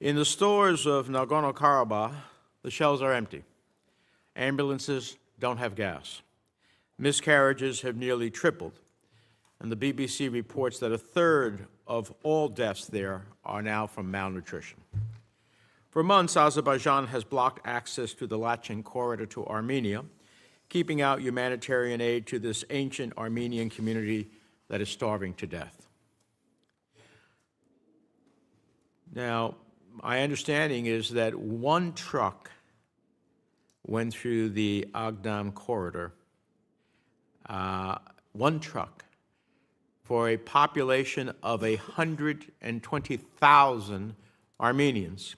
In the stores of Nagorno-Karabakh, the shelves are empty. Ambulances don't have gas. Miscarriages have nearly tripled, and the BBC reports that a third of all deaths there are now from malnutrition. For months, Azerbaijan has blocked access to the Lachen corridor to Armenia, keeping out humanitarian aid to this ancient Armenian community that is starving to death. Now, my understanding is that one truck went through the Agdam corridor, one truck, for a population of 120,000 Armenians.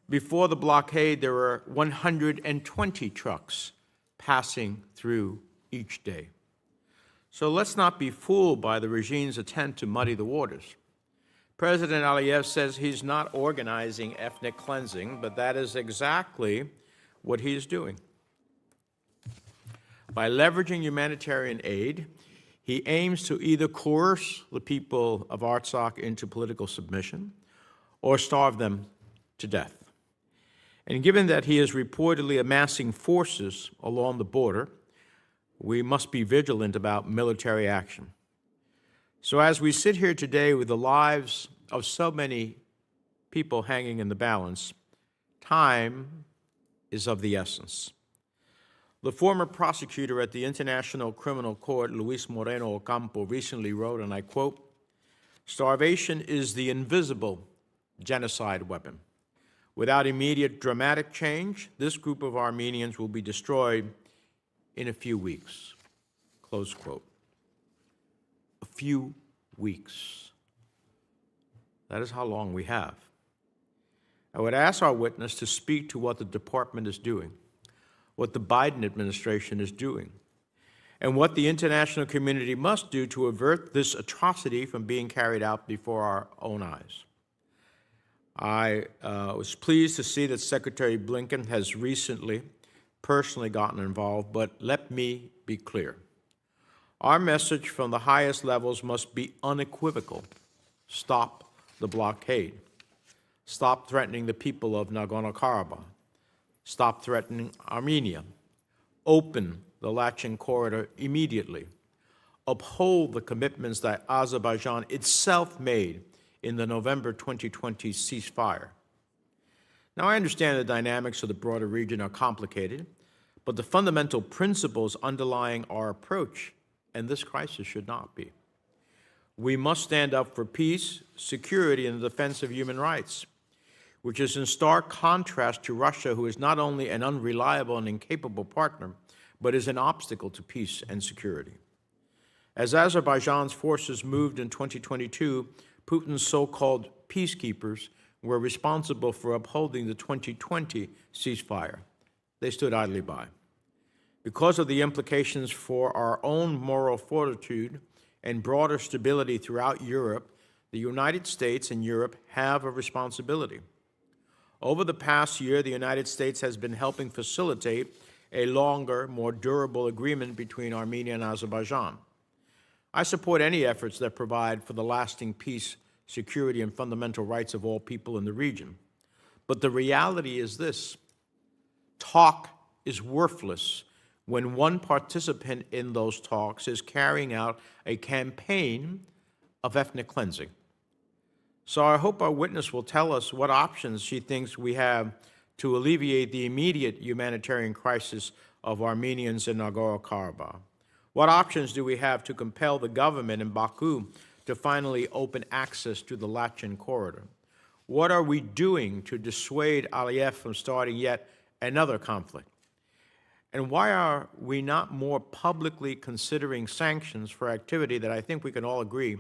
Before the blockade, there were 120 trucks passing through each day. So let's not be fooled by the regime's attempt to muddy the waters. President Aliyev says he's not organizing ethnic cleansing, but that is exactly what he's doing. By leveraging humanitarian aid, he aims to either coerce the people of Artsakh into political submission or starve them to death. And given that he is reportedly amassing forces along the border, we must be vigilant about military action. So as we sit here today with the lives of so many people hanging in the balance, time is of the essence. The former prosecutor at the International Criminal Court, Luis Moreno Ocampo, recently wrote, and I quote, "Starvation is the invisible genocide weapon. Without immediate dramatic change, this group of Armenians will be destroyed in a few weeks." Close quote. A few weeks. That is how long we have. I would ask our witness to speak to what the department is doing, what the Biden administration is doing, and what the international community must do to avert this atrocity from being carried out before our own eyes. I was pleased to see that Secretary Blinken has recently personally gotten involved, but let me be clear. Our message from the highest levels must be unequivocal. Stop the blockade. Stop threatening the people of Nagorno-Karabakh. Stop threatening Armenia. Open the Lachen corridor immediately. Uphold the commitments that Azerbaijan itself made in the November 2020 ceasefire. Now, I understand the dynamics of the broader region are complicated, but the fundamental principles underlying our approach and this crisis should not be. We must stand up for peace, security, and the defense of human rights, which is in stark contrast to Russia, who is not only an unreliable and incapable partner, but is an obstacle to peace and security. As Azerbaijan's forces moved in 2022, Putin's so-called peacekeepers were responsible for upholding the 2020 ceasefire. They stood idly by. Because of the implications for our own moral fortitude and broader stability throughout Europe, the United States and Europe have a responsibility. Over the past year, the United States has been helping facilitate a longer, more durable agreement between Armenia and Azerbaijan. I support any efforts that provide for the lasting peace, security, and fundamental rights of all people in the region. But the reality is this: talk is worthless when one participant in those talks is carrying out a campaign of ethnic cleansing. So I hope our witness will tell us what options she thinks we have to alleviate the immediate humanitarian crisis of Armenians in Nagorno-Karabakh. What options do we have to compel the government in Baku to finally open access to the Lachen corridor? What are we doing to dissuade Aliyev from starting yet another conflict? And why are we not more publicly considering sanctions for activity that I think we can all agree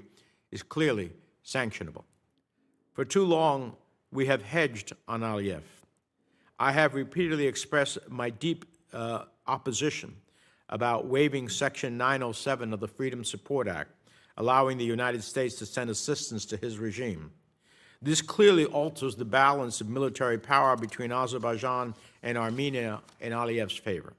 is clearly sanctionable? For too long, we have hedged on Aliyev. I have repeatedly expressed my deep opposition about waiving Section 907 of the Freedom Support Act, allowing the United States to send assistance to his regime. This clearly alters the balance of military power between Azerbaijan and Armenia in Aliyev's favor.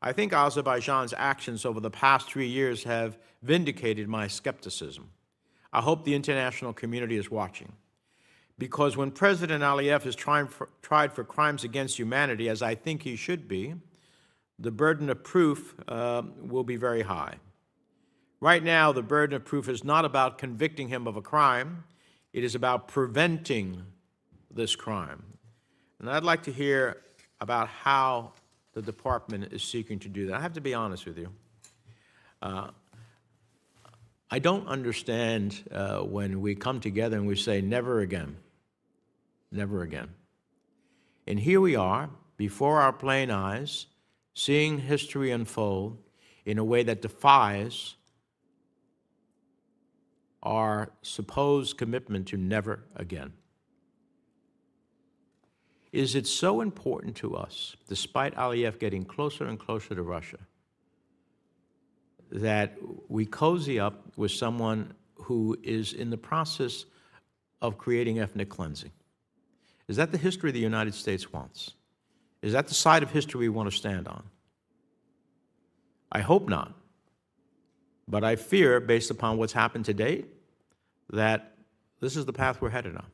I think Azerbaijan's actions over the past 3 years have vindicated my skepticism. I hope the international community is watching. because when President Aliyev is tried for crimes against humanity, as I think he should be, the burden of proof will be very high. Right now, the burden of proof is not about convicting him of a crime. It is about preventing this crime. And I'd like to hear about how the department is seeking to do that. I have to be honest with you. I don't understand when we come together and we say, never again, never again. And here we are, before our plain eyes, seeing history unfold in a way that defies our supposed commitment to never again. Is it so important to us, despite Aliyev getting closer and closer to Russia, that we cozy up with someone who is in the process of creating ethnic cleansing? Is that the history the United States wants? Is that the side of history we want to stand on? I hope not. But I fear, based upon what's happened to date, that this is the path we're headed on.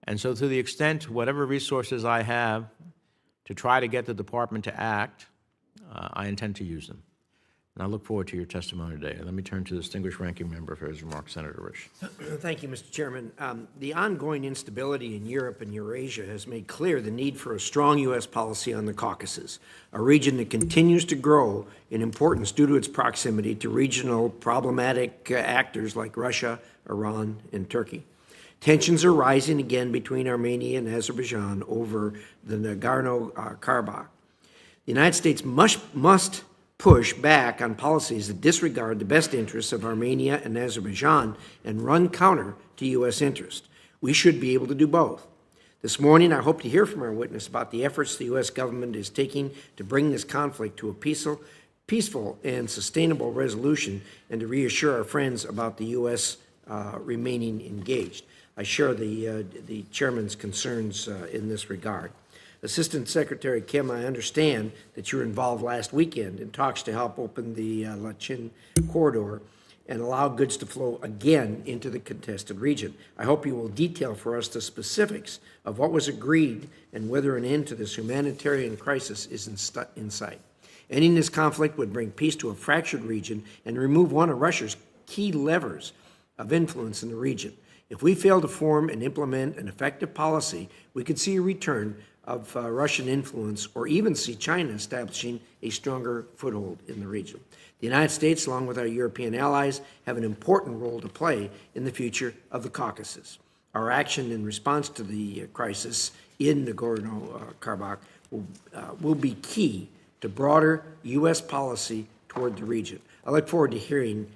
And so to the extent, whatever resources I have to try to get the department to act, I intend to use them. And I look forward to your testimony today. Let me turn to the distinguished ranking member for his remarks, Senator Risch. Thank you, Mr. Chairman. The ongoing instability in Europe and Eurasia has made clear the need for a strong U.S. policy on the Caucasus, a region that continues to grow in importance due to its proximity to regional problematic actors like Russia, Iran, and Turkey. Tensions are rising again between Armenia and Azerbaijan over the Nagorno-Karabakh. The United States must push back on policies that disregard the best interests of Armenia and Azerbaijan and run counter to U.S. interest. We should be able to do both. This morning, I hope to hear from our witness about the efforts the U.S. government is taking to bring this conflict to a peaceful and sustainable resolution, and to reassure our friends about the U.S. Remaining engaged. I share the chairman's concerns in this regard. Assistant Secretary Kim, I understand that you were involved last weekend in talks to help open the Lachin corridor and allow goods to flow again into the contested region. I hope you will detail for us the specifics of what was agreed and whether an end to this humanitarian crisis is in sight. Ending this conflict would bring peace to a fractured region and remove one of Russia's key levers of influence in the region. If we fail to form and implement an effective policy, we could see a return of Russian influence, or even see China establishing a stronger foothold in the region. The United States, along with our European allies, have an important role to play in the future of the Caucasus. Our action in response to the crisis in Nagorno-Karabakh will be key to broader U.S. policy toward the region. I look forward to hearing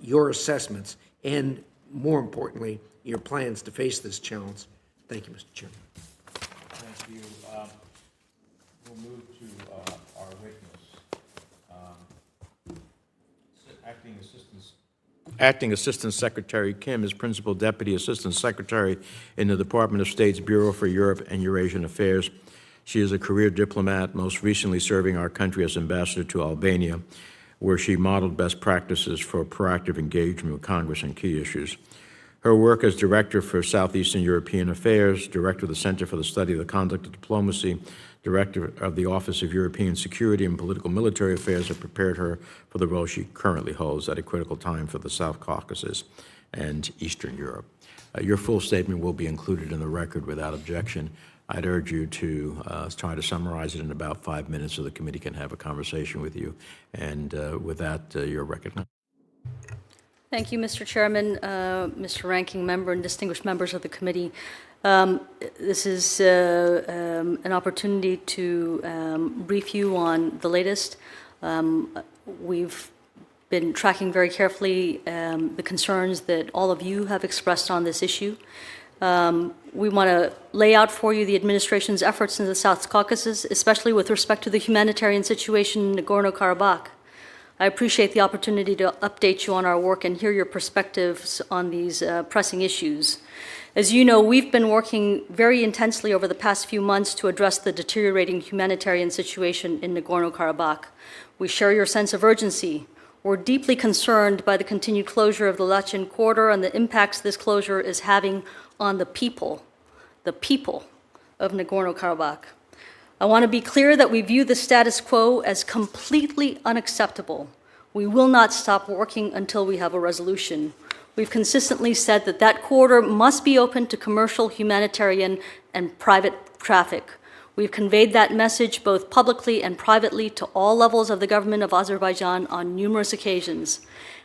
your assessments and, more importantly, your plans to face this challenge. Thank you, Mr. Chairman. Thank you. We'll move to our witness. Acting Assistant Secretary Kim is Principal Deputy Assistant Secretary in the Department of State's Bureau for Europe and Eurasian Affairs. She is a career diplomat, most recently serving our country as ambassador to Albania, where she modeled best practices for proactive engagement with Congress on key issues. Her work as Director for Southeastern European Affairs, Director of the Center for the Study of the Conduct of Diplomacy, Director of the Office of European Security and Political Military Affairs have prepared her for the role she currently holds at a critical time for the South Caucasus and Eastern Europe. Your full statement will be included in the record without objection. I'd urge you to try to summarize it in about 5 minutes so the committee can have a conversation with you. And with that, you're recognized. Thank you, Mr. Chairman, Mr. Ranking Member, and distinguished members of the committee. This is an opportunity to brief you on the latest. We've been tracking very carefully the concerns that all of you have expressed on this issue. We want to lay out for you the administration's efforts in the South Caucasus, especially with respect to the humanitarian situation in Nagorno-Karabakh. I appreciate the opportunity to update you on our work and hear your perspectives on these pressing issues. As you know, we've been working very intensely over the past few months to address the deteriorating humanitarian situation in Nagorno-Karabakh. We share your sense of urgency. We're deeply concerned by the continued closure of the Lachin corridor and the impacts this closure is having on the people of Nagorno-Karabakh. I want to be clear that we view the status quo as completely unacceptable. We will not stop working until we have a resolution. We've consistently said that that corridor must be open to commercial, humanitarian, and private traffic. We've conveyed that message both publicly and privately to all levels of the government of Azerbaijan on numerous occasions.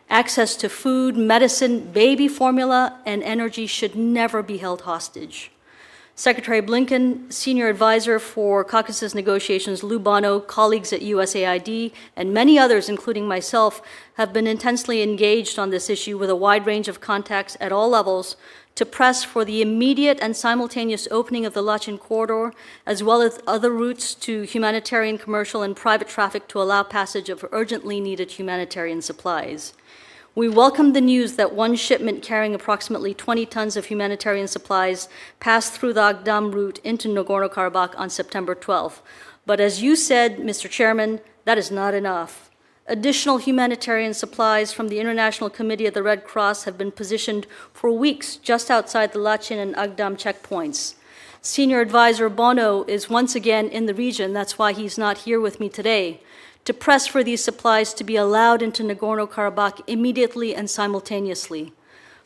Access to food, medicine, baby formula, and energy should never be held hostage. Secretary Blinken, Senior Advisor for Caucasus negotiations, Lou Bono, colleagues at USAID, and many others, including myself, have been intensely engaged on this issue with a wide range of contacts at all levels to press for the immediate and simultaneous opening of the Lachin corridor, as well as other routes to humanitarian, commercial, and private traffic to allow passage of urgently needed humanitarian supplies. We welcome the news that one shipment carrying approximately 20 tons of humanitarian supplies passed through the Agdam route into Nagorno-Karabakh on September 12th. But as you said, Mr. Chairman, that is not enough. Additional humanitarian supplies from the International Committee of the Red Cross have been positioned for weeks just outside the Lachin and Agdam checkpoints. Senior Advisor Bono is once again in the region, that's why he's not here with me today, to press for these supplies to be allowed into Nagorno-Karabakh immediately and simultaneously.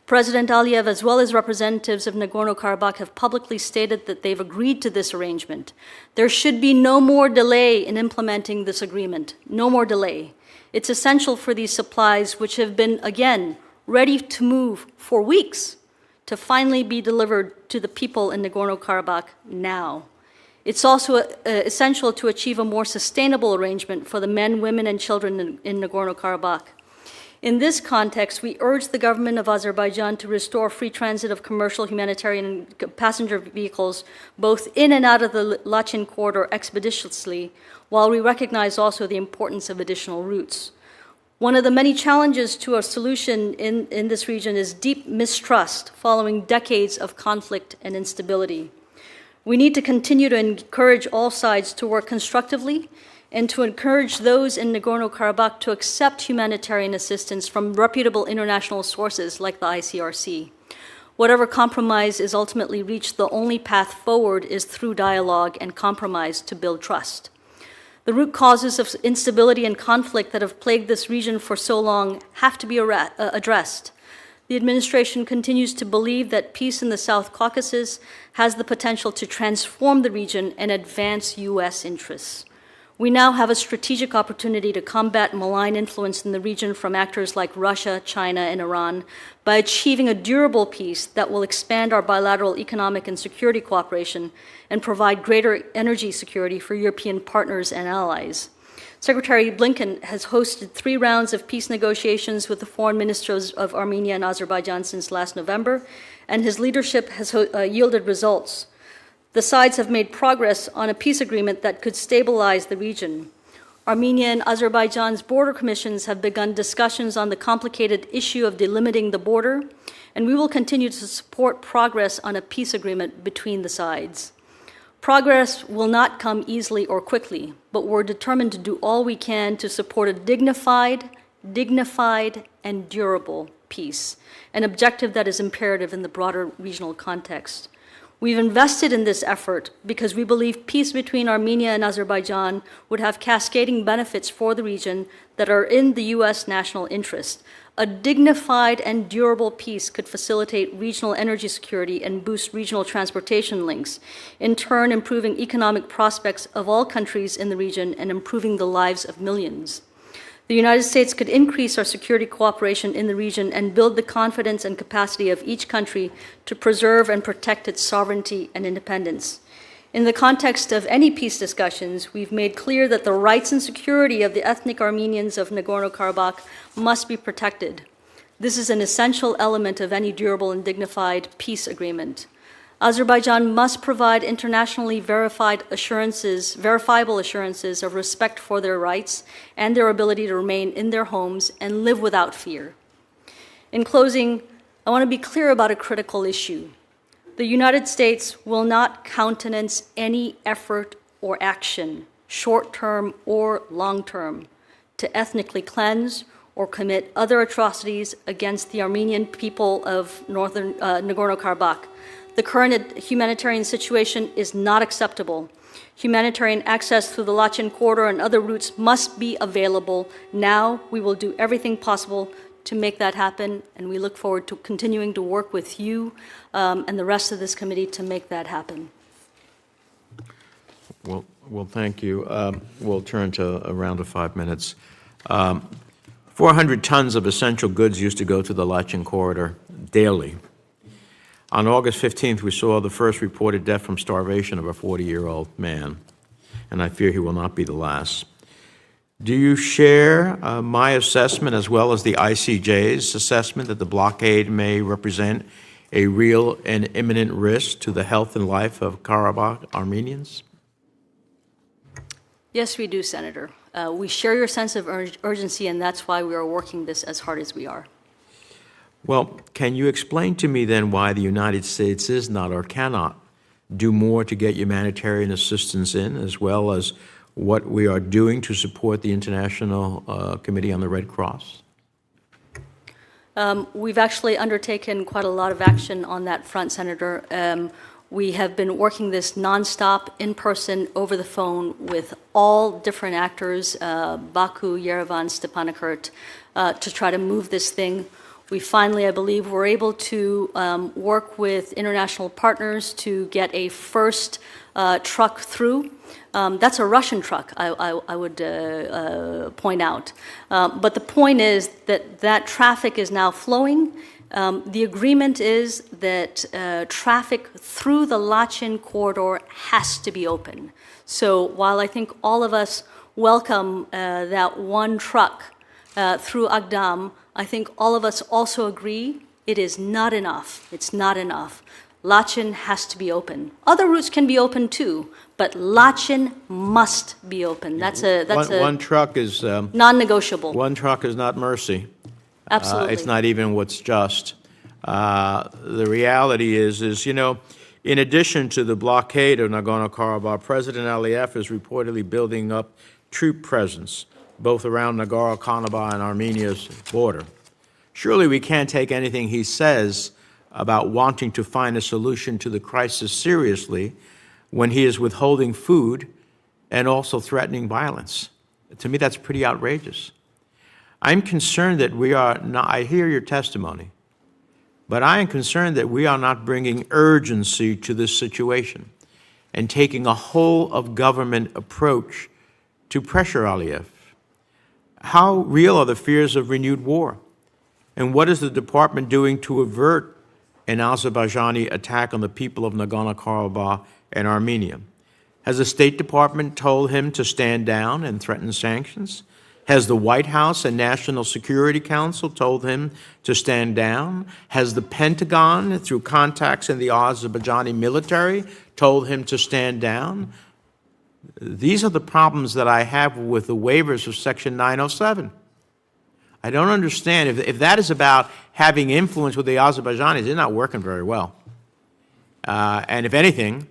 President Aliyev, as well as representatives of Nagorno-Karabakh, have publicly stated that they've agreed to this arrangement. There should be no more delay in implementing this agreement, no more delay. It's essential for these supplies, which have been, again, ready to move for weeks, to finally be delivered to the people in Nagorno-Karabakh now. It's also essential to achieve a more sustainable arrangement for the men, women, and children in Nagorno-Karabakh. In this context, we urge the government of Azerbaijan to restore free transit of commercial, humanitarian, and passenger vehicles both in and out of the Lachin corridor expeditiously, while we recognize also the importance of additional routes. One of the many challenges to a solution in this region is deep mistrust following decades of conflict and instability. We need to continue to encourage all sides to work constructively and to encourage those in Nagorno-Karabakh to accept humanitarian assistance from reputable international sources like the ICRC. Whatever compromise is ultimately reached, the only path forward is through dialogue and compromise to build trust. The root causes of instability and conflict that have plagued this region for so long have to be addressed. The administration continues to believe that peace in the South Caucasus has the potential to transform the region and advance U.S. interests. We now have a strategic opportunity to combat malign influence in the region from actors like Russia, China, and Iran by achieving a durable peace that will expand our bilateral economic and security cooperation and provide greater energy security for European partners and allies. Secretary Blinken has hosted 3 rounds of peace negotiations with the foreign ministers of Armenia and Azerbaijan since last November, and his leadership has yielded results. The sides have made progress on a peace agreement that could stabilize the region. Armenia and Azerbaijan's border commissions have begun discussions on the complicated issue of delimiting the border, and we will continue to support progress on a peace agreement between the sides. Progress will not come easily or quickly, but we're determined to do all we can to support a dignified, and durable peace, an objective that is imperative in the broader regional context. We've invested in this effort because we believe peace between Armenia and Azerbaijan would have cascading benefits for the region that are in the U.S. national interest. A dignified and durable peace could facilitate regional energy security and boost regional transportation links, in turn improving economic prospects of all countries in the region and improving the lives of millions. The United States could increase our security cooperation in the region and build the confidence and capacity of each country to preserve and protect its sovereignty and independence. In the context of any peace discussions, we've made clear that the rights and security of the ethnic Armenians of Nagorno-Karabakh must be protected. This is an essential element of any durable and dignified peace agreement. Azerbaijan must provide internationally verifiable assurances of respect for their rights and their ability to remain in their homes and live without fear. In closing, I want to be clear about a critical issue. The United States will not countenance any effort or action, short-term or long-term, to ethnically cleanse or commit other atrocities against the Armenian people of northern Nagorno-Karabakh. The current humanitarian situation is not acceptable. Humanitarian access through the Lachin corridor and other routes must be available now. We will do everything possible to make that happen, and we look forward to continuing to work with you and the rest of this committee to make that happen. Well, thank you. We'll turn to a round of 5 minutes. 400 tons of essential goods used to go to the Lachin corridor daily. On August 15th, we saw the first reported death from starvation of a 40-year-old man, and I fear he will not be the last. Do you share my assessment as well as the ICJ's assessment that the blockade may represent a real and imminent risk to the health and life of Karabakh Armenians? Yes, we do, Senator. We share your sense of urgency, and that's why we are working this as hard as we are. Well, can you explain to me then why the United States is not or cannot do more to get humanitarian assistance in, as well as what we are doing to support the International Committee on the Red Cross? We've actually undertaken quite a lot of action on that front, Senator. We have been working this nonstop, in person, over the phone with all different actors, Baku, Yerevan, Stepanakert, to try to move this thing. We finally, I believe, were able to work with international partners to get a first truck through. That's a Russian truck, I would point out. But the point is that that traffic is now flowing. The agreement is that traffic through the Lachin corridor has to be open. So while I think all of us welcome that one truck through Agdam, I think all of us also agree it is not enough. It's not enough. Lachin has to be open. Other routes can be open too, but Lachin must be open. That's one truck is non-negotiable. One truck is not mercy. Absolutely. It's not even what's just. The reality is, you know, in addition to the blockade of Nagorno-Karabakh, President Aliyev is reportedly building up troop presence both around Nagorno-Karabakh and Armenia's border. Surely we can't take anything he says about wanting to find a solution to the crisis seriously when he is withholding food and also threatening violence. To me, that's pretty outrageous. I'm concerned that we are not, I hear your testimony, but I am concerned that we are not bringing urgency to this situation and taking a whole of government approach to pressure Aliyev. How real are the fears of renewed war? And what is the department doing to avert an Azerbaijani attack on the people of Nagorno-Karabakh and Armenia? Has the State Department told him to stand down and threaten sanctions? Has the White House and National Security Council told him to stand down? Has the Pentagon, through contacts in the Azerbaijani military, told him to stand down? These are the problems that I have with the waivers of Section 907. I don't understand. If that is about having influence with the Azerbaijanis, they're not working very well. And if anything,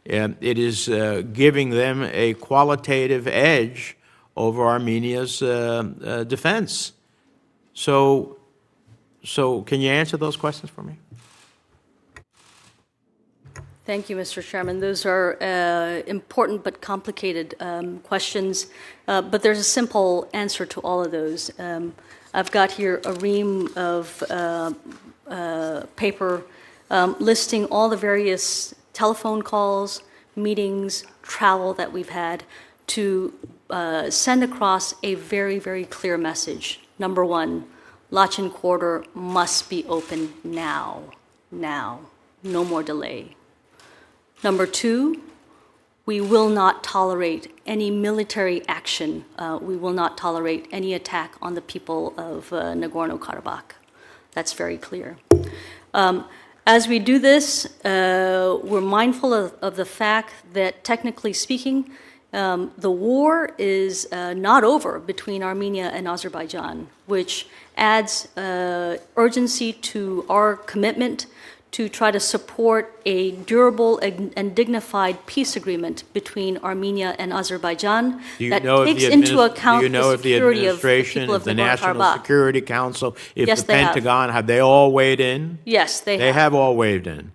it is giving them a qualitative edge over Armenia's defense. So can you answer those questions for me? Thank you, Mr. Chairman. Those are important but complicated questions, but there's a simple answer to all of those. I've got here a ream of paper listing all the various telephone calls, meetings, travel that we've had to send across a very, very clear message. Number one, Lachin corridor must be open now, no more delay. Number two, we will not tolerate any military action. We will not tolerate any attack on the people of Nagorno-Karabakh. That's very clear. As we do this, we're mindful of the fact that, technically speaking, the war is not over between Armenia and Azerbaijan, which adds urgency to our commitment to try to support a durable and dignified peace agreement between Armenia and Azerbaijan that takes into account the security of the people of the Nagorno-Karabakh. National Security Council, if Yes, the they have. Pentagon, have they all weighed in? Yes, they They have all weighed in.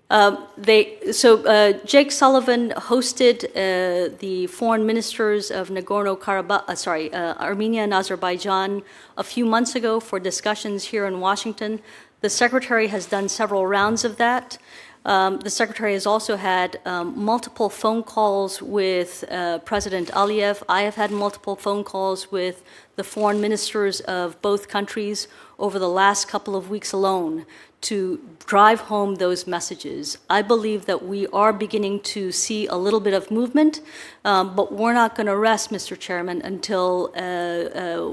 Jake Sullivan hosted the foreign ministers of Nagorno-Karabakh, Armenia and Azerbaijan a few months ago for discussions here in Washington. The Secretary has done several rounds of that. The Secretary has also had multiple phone calls with President Aliyev. I have had multiple phone calls with the foreign ministers of both countries over the last couple of weeks alone to drive home those messages. I believe that we are beginning to see a little bit of movement, but we're not going to rest, Mr. Chairman, until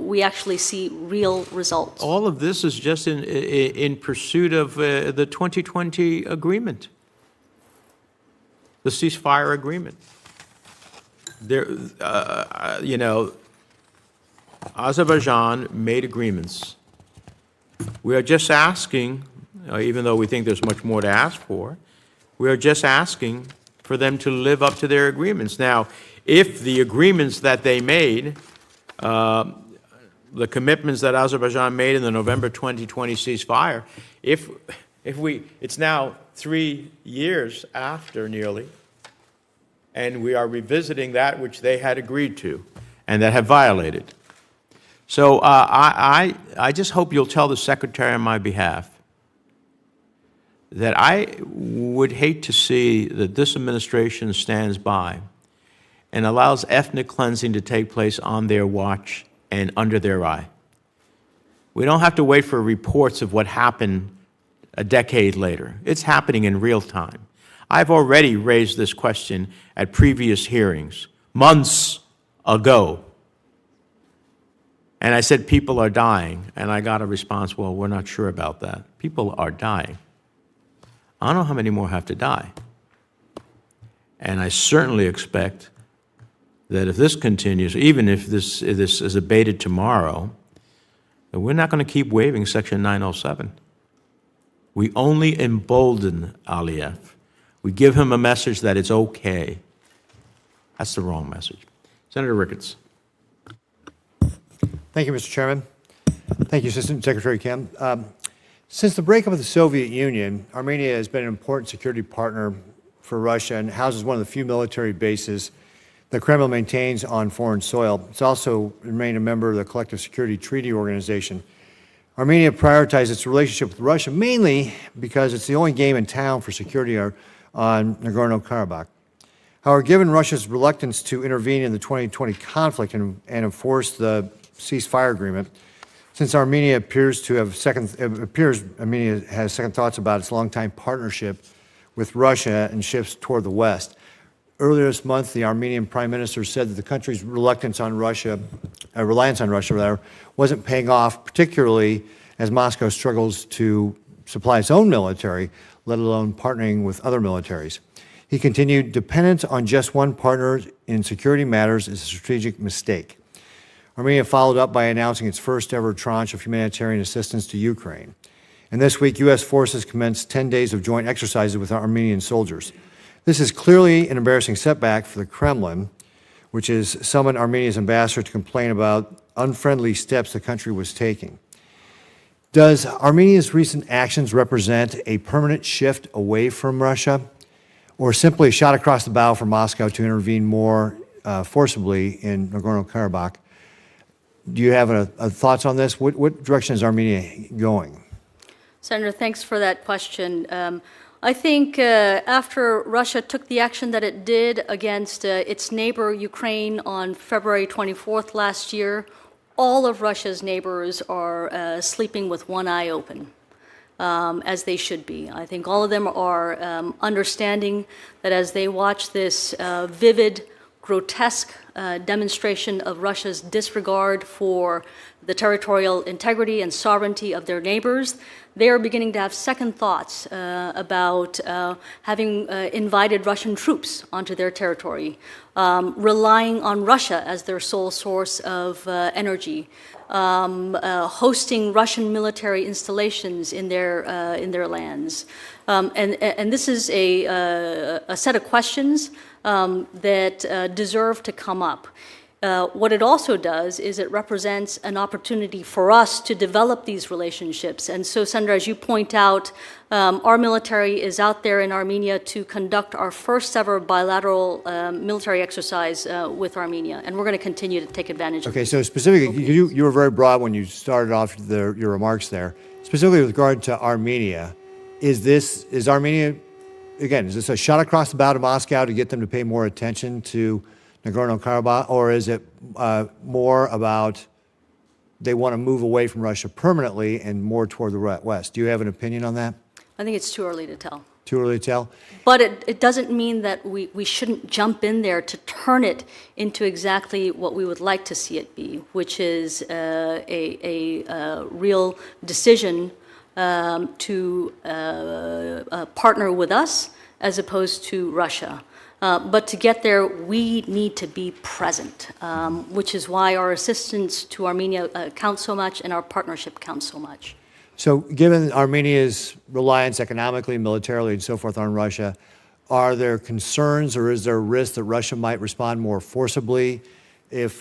we actually see real results. All of this is just in pursuit of the 2020 agreement, the ceasefire agreement. There, Azerbaijan made agreements. We are just asking, even though we think there's much more to ask for, we are just asking for them to live up to their agreements. Now, if the agreements that they made, the commitments that Azerbaijan made in the November 2020 ceasefire, it's now 3 years after nearly, and we are revisiting that which they had agreed to and that have violated. So I just hope you'll tell the Secretary on my behalf that I would hate to see that this administration stands by and allows ethnic cleansing to take place on their watch and under their eye. We don't have to wait for reports of what happened a decade later. It's happening in real time. I've already raised this question at previous hearings months ago. And I said, people are dying. And I got a response, well, we're not sure about that. People are dying. I don't know how many more have to die. And I certainly expect that if this continues, even if this is abated tomorrow, that we're not going to keep waiving Section 907. We only embolden Aliyev. We give him a message that it's okay. That's the wrong message. Senator Ricketts. Thank you, Mr. Chairman. Thank you, Assistant Secretary Kim. Since the breakup of the Soviet Union, Armenia has been an important security partner for Russia and houses one of the few military bases the Kremlin maintains on foreign soil. It's also remained a member of the Collective Security Treaty Organization. Armenia prioritizes its relationship with Russia mainly because it's the only game in town for security on Nagorno-Karabakh. However, given Russia's reluctance to intervene in the 2020 conflict and enforce the ceasefire agreement, since Armenia has second thoughts about its longtime partnership with Russia and shifts toward the West. Earlier this month, the Armenian Prime Minister said that the country's reliance on Russia, wasn't paying off, particularly as Moscow struggles to supply its own military, let alone partnering with other militaries. He continued, dependence on just one partner in security matters is a strategic mistake. Armenia followed up by announcing its first ever tranche of humanitarian assistance to Ukraine. And this week, U.S. forces commenced 10 days of joint exercises with Armenian soldiers. This is clearly an embarrassing setback for the Kremlin, which has summoned Armenia's ambassador to complain about unfriendly steps the country was taking. Does Armenia's recent actions represent a permanent shift away from Russia, or simply a shot across the bow for Moscow to intervene more forcibly in Nagorno-Karabakh? Do you have thoughts on this? What direction is Armenia going? Senator, thanks for that question. I think after Russia took the action that it did against its neighbor Ukraine on February 24th last year, all of Russia's neighbors are sleeping with one eye open, as they should be. I think all of them are understanding that as they watch this vivid, grotesque demonstration of Russia's disregard for the territorial integrity and sovereignty of their neighbors, they are beginning to have second thoughts about having invited Russian troops onto their territory, relying on Russia as their sole source of energy, hosting Russian military installations in their lands. And this is a set of questions that deserve to come up. What it also does is it represents an opportunity for us to develop these relationships. And so, Senator, as you point out, our military is out there in Armenia to conduct our first ever bilateral military exercise with Armenia, and we're going to continue to take advantage of it. Okay, so specifically, you were very broad when you started off your remarks there. Specifically with regard to Armenia, is Armenia, again, is this a shot across the bow to Moscow to get them to pay more attention to Nagorno-Karabakh, or is it more about they want to move away from Russia permanently and more toward the west? Do you have an opinion on that? I think it's too early to tell. Too early to tell? But it doesn't mean that we shouldn't jump in there to turn it into exactly what we would like to see it be, which is a real decision to partner with us as opposed to Russia. But to get there, we need to be present, which is why our assistance to Armenia counts so much and our partnership counts so much. So given Armenia's reliance economically, militarily, and so forth on Russia, are there concerns or is there a risk that Russia might respond more forcibly if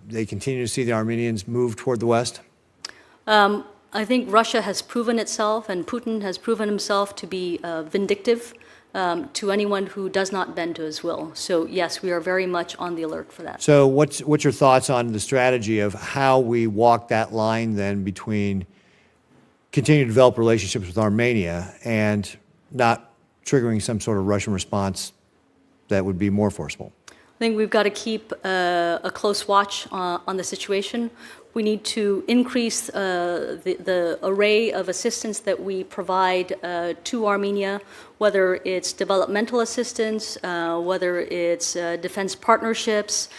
they continue to see the Armenians move toward the west? I think Russia has proven itself and Putin has proven himself to be vindictive to anyone who does not bend to his will. So yes, we are very much on the alert for that. So what's your thoughts on the strategy of how we walk that line then between continue to develop relationships with Armenia and not triggering some sort of Russian response that would be more forceful? I think we've got to keep a close watch on the situation. We need to increase the array of assistance that we provide to Armenia, whether it's developmental assistance, whether it's defense partnerships,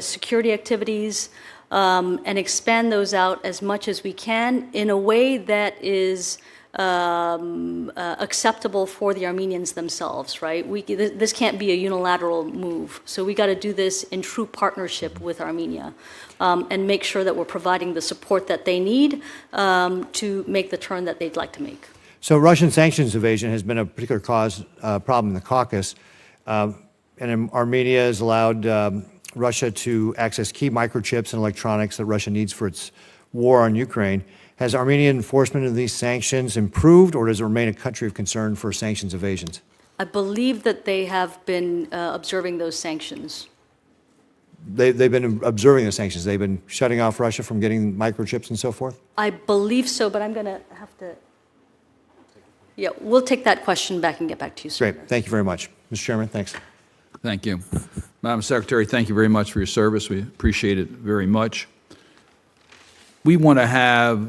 security activities, and expand those out as much as we can in a way that is acceptable for the Armenians themselves, right? This can't be a unilateral move. So we got to do this in true partnership with Armenia and make sure that we're providing the support that they need to make the turn that they'd like to make. So Russian sanctions evasion has been a particular problem in the Caucasus. And Armenia has allowed Russia to access key microchips and electronics that Russia needs for its war on Ukraine. Has Armenian enforcement of these sanctions improved, or does it remain a country of concern for sanctions evasions? I believe that they have been observing those sanctions. They've been observing the sanctions. They've been shutting off Russia from getting microchips and so forth? I believe so, but I'm going to have to... Yeah, we'll take that question back and get back to you soon. Great. Thank you very much. Mr. Chairman, thanks. Thank you. Madam Secretary, thank you very much for your service. We appreciate it very much. We want to have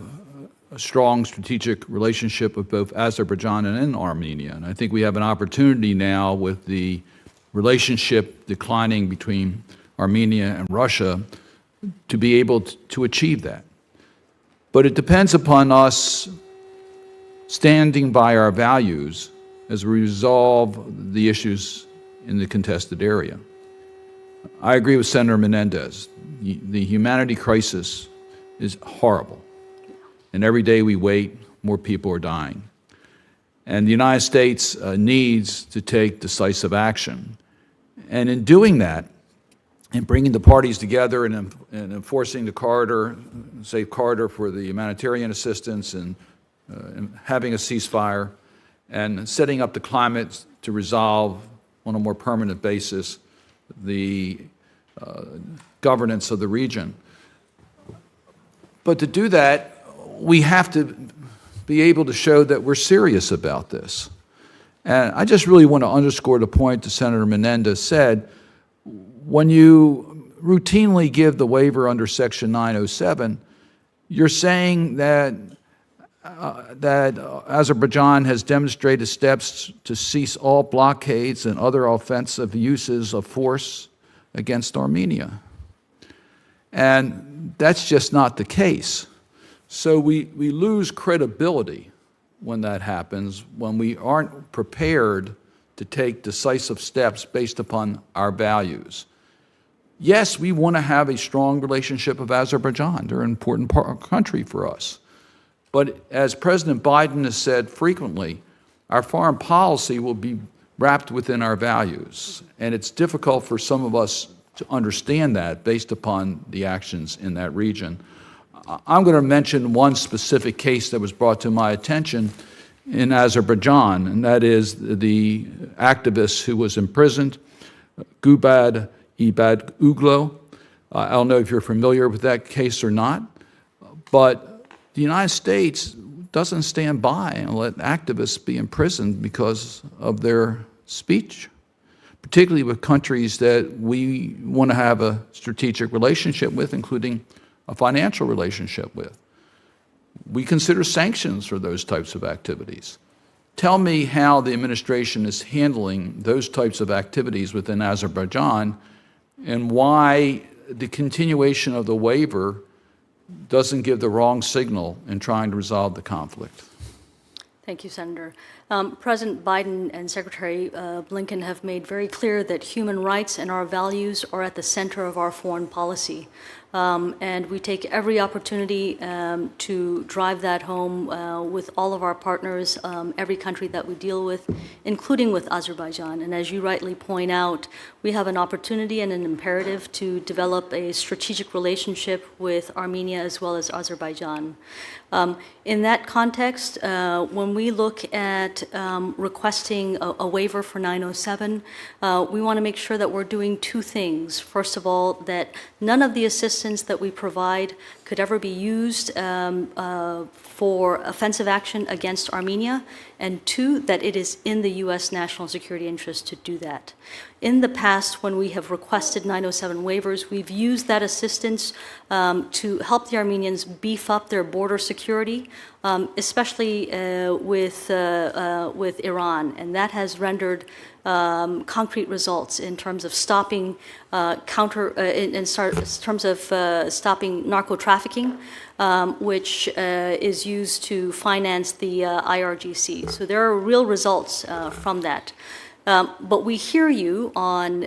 a strong strategic relationship with both Azerbaijan and Armenia. And I think we have an opportunity now with the relationship declining between Armenia and Russia to be able to achieve that. But it depends upon us standing by our values as we resolve the issues in the contested area. I agree with Senator Menendez. The humanity crisis is horrible. And every day we wait, more people are dying. And the United States needs to take decisive action. And in doing that, and bringing the parties together and enforcing the corridor, safe corridor for the humanitarian assistance and having a ceasefire and setting up the climate to resolve on a more permanent basis the governance of the region. But to do that, we have to be able to show that we're serious about this. And I just really want to underscore the point that Senator Menendez said. When you routinely give the waiver under Section 907, you're saying that Azerbaijan has demonstrated steps to cease all blockades and other offensive uses of force against Armenia. And that's just not the case. So we lose credibility when that happens, when we aren't prepared to take decisive steps based upon our values. Yes, we want to have a strong relationship with Azerbaijan. They're an important country for us. But as President Biden has said frequently, our foreign policy will be wrapped within our values. And it's difficult for some of us to understand that based upon the actions in that region. I'm going to mention one specific case that was brought to my attention in Azerbaijan, and that is the activist who was imprisoned, Gubad Ibad Uglo. I don't know if you're familiar with that case or not, but the United States doesn't stand by and let activists be imprisoned because of their speech, particularly with countries that we want to have a strategic relationship with, including a financial relationship with. We consider sanctions for those types of activities. Tell me how the administration is handling those types of activities within Azerbaijan and why the continuation of the waiver doesn't give the wrong signal in trying to resolve the conflict. Thank you, Senator. President Biden and Secretary Blinken have made very clear that human rights and our values are at the center of our foreign policy. And we take every opportunity to drive that home with all of our partners, every country that we deal with, including with Azerbaijan. And as you rightly point out, we have an opportunity and an imperative to develop a strategic relationship with Armenia as well as Azerbaijan. In that context, when we look at requesting a waiver for 907, we want to make sure that we're doing two things. First of all, that none of the assistance that we provide could ever be used for offensive action against Armenia, and two, that it is in the U.S. national security interest to do that. In the past, when we have requested 907 waivers, we've used that assistance to help the Armenians beef up their border security, especially with Iran, and that has rendered concrete results in terms of stopping stopping narco trafficking, which is used to finance the IRGC. So there are real results from that. But we hear you on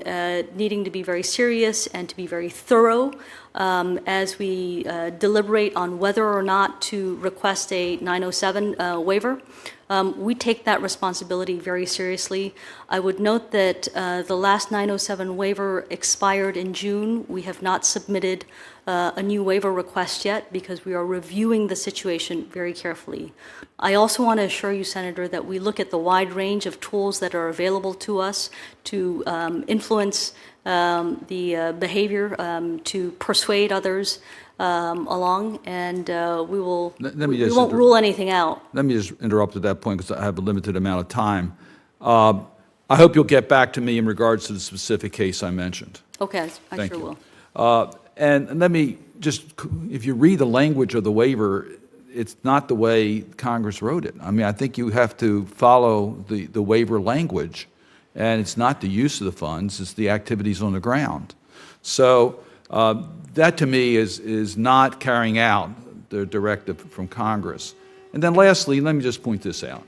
needing to be very serious and to be very thorough as we deliberate on whether or not to request a 907 waiver. We take that responsibility very seriously. I would note that the last 907 waiver expired in June. We have not submitted a new waiver request yet because we are reviewing the situation very carefully. I also want to assure you, Senator, that we look at the wide range of tools that are available to us to influence the behavior, to persuade others along, and we won't rule anything out. Let me just interrupt at that point because I have a limited amount of time. I hope you'll get back to me in regards to the specific case I mentioned. Okay, I Thank sure you. will. And let me just, if you read the language of the waiver, it's not the way Congress wrote it. I mean, I think you have to follow the waiver language, and it's not the use of the funds, it's the activities on the ground. So that to me is not carrying out the directive from Congress. And then lastly, let me just point this out.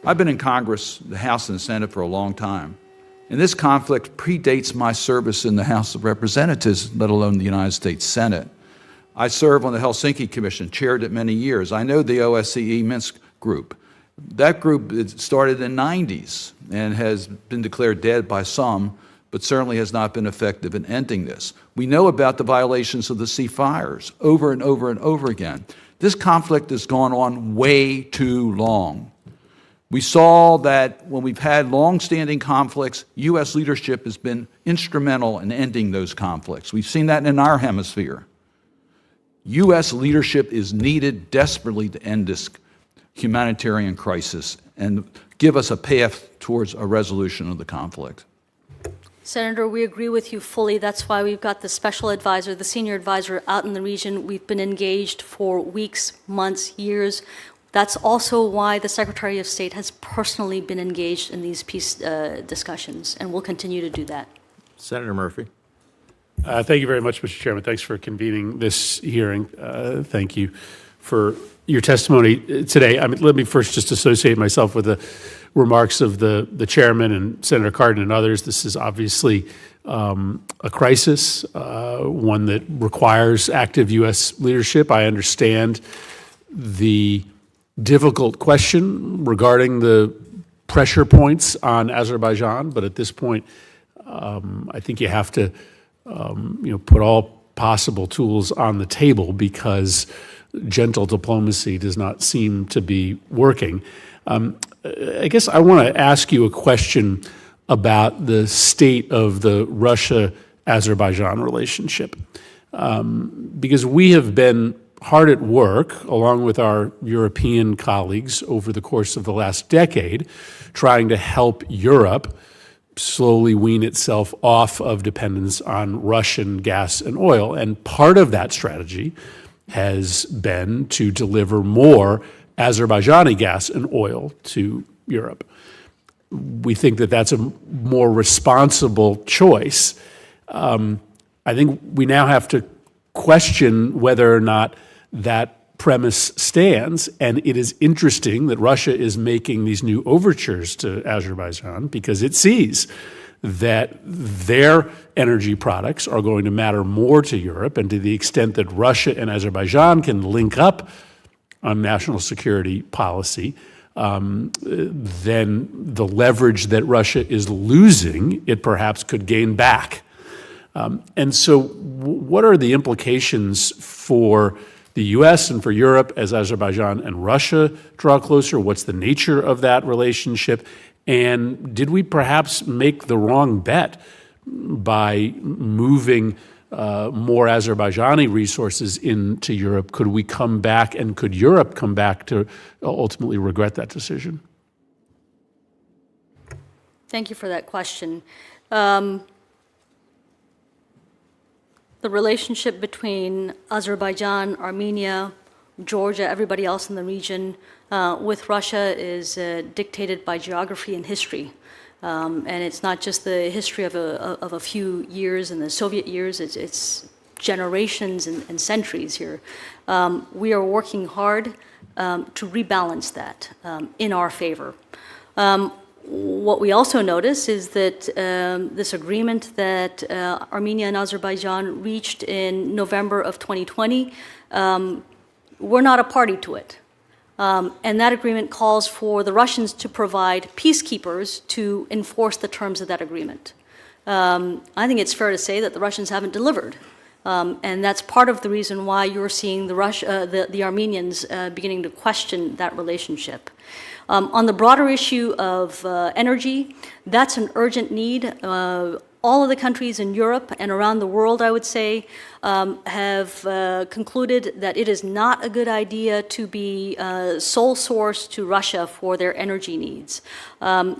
I've been in Congress, the House and the Senate for a long time. And this conflict predates my service in the House of Representatives, let alone the United States Senate. I serve on the Helsinki Commission, chaired it many years. I know the OSCE Minsk group. That group started in the 90s and has been declared dead by some, but certainly has not been effective in ending this. We know about the violations of the ceasefires over and over and over again. This conflict has gone on way too long. We saw that when we've had long-standing conflicts, U.S. leadership has been instrumental in ending those conflicts. We've seen that in our hemisphere. U.S. leadership is needed desperately to end this humanitarian crisis and give us a path towards a resolution of the conflict. Senator, we agree with you fully. That's why we've got the special advisor, the senior advisor out in the region. We've been engaged for weeks, months, years. That's also why the Secretary of State has personally been engaged in these peace discussions, and will continue to do that. Senator Murphy. Thank you very much, Mr. Chairman. Thanks for convening this hearing. Thank you for your testimony today. I mean, let me first just associate myself with the remarks of the chairman and Senator Cardin and others. This is obviously a crisis, one that requires active U.S. leadership. I understand the difficult question regarding the pressure points on Azerbaijan, but at this point, I think you have to put all possible tools on the table because gentle diplomacy does not seem to be working. I guess I want to ask you a question about the state of the Russia-Azerbaijan relationship, because we have been hard at work, along with our European colleagues, over the course of the last decade, trying to help Europe slowly wean itself off of dependence on Russian gas and oil. And part of that strategy has been to deliver more Azerbaijani gas and oil to Europe. We think that that's a more responsible choice. I think we now have to question whether or not that premise stands, and it is interesting that Russia is making these new overtures to Azerbaijan because it sees that their energy products are going to matter more to Europe, and to the extent that Russia and Azerbaijan can link up on national security policy, then the leverage that Russia is losing, it perhaps could gain back. And so what are the implications for the U.S. and for Europe as Azerbaijan and Russia draw closer? What's the nature of that relationship? And did we perhaps make the wrong bet by moving more Azerbaijani resources into Europe? Could we come back, and could Europe come back to ultimately regret that decision? Thank you for that question. The relationship between Azerbaijan, Armenia, Georgia, everybody else in the region with Russia is dictated by geography and history. And it's not just the history of a few years in the Soviet years, it's generations and centuries here. We are working hard to rebalance that in our favor. What we also notice is that this agreement that Armenia and Azerbaijan reached in November of 2020, we're not a party to it. And that agreement calls for the Russians to provide peacekeepers to enforce the terms of that agreement. I think it's fair to say that the Russians haven't delivered. And that's part of the reason why you're seeing the Armenians beginning to question that relationship. On the broader issue of energy, that's an urgent need. All of the countries in Europe and around the world, I would say, have concluded that it is not a good idea to be sole source to Russia for their energy needs.